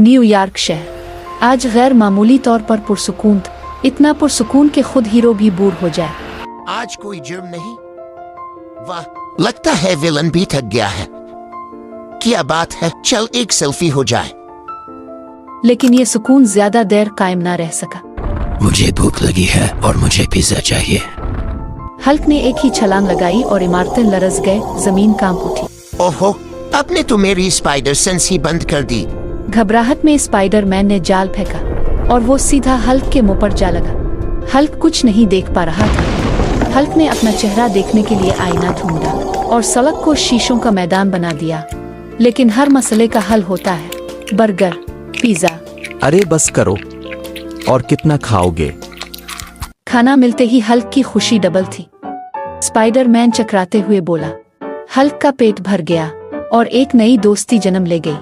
New York शहर आज गैर मामूली तौर पर पुरसुकून था, इतना पुरसुकून कि खुद हीरो भी बूढ़ हो जाए। आज कोई जुर्म नहीं। वाह, लगता है विलन भी थक गया है। क्या बात है, चल एक सेल्फी हो जाए। लेकिन ये सुकून ज्यादा देर कायम ना रह सका। मुझे भूख लगी है और मुझे पिज्जा चाहिए। हल्क ने एक ही छलांग लगाई और इमारतें लरज गए, जमीन कांप उठी। ओहो, आपने तो मेरी स्पाइडर सेंस ही बंद कर दी। घबराहट में स्पाइडर मैन ने जाल फेंका और वो सीधा हल्क के मुंह पर जा लगा। हल्क कुछ नहीं देख पा रहा था। हल्क ने अपना चेहरा देखने के लिए आईना ढूंढा और सड़क को शीशों का मैदान बना दिया। लेकिन हर मसले का हल होता है, बर्गर, पिज्जा। अरे बस करो, और कितना खाओगे? खाना मिलते ही हल्क की खुशी डबल थी। स्पाइडर मैन चकराते हुए बोला। हल्क का पेट भर गया और एक नई दोस्ती जन्म ले गई।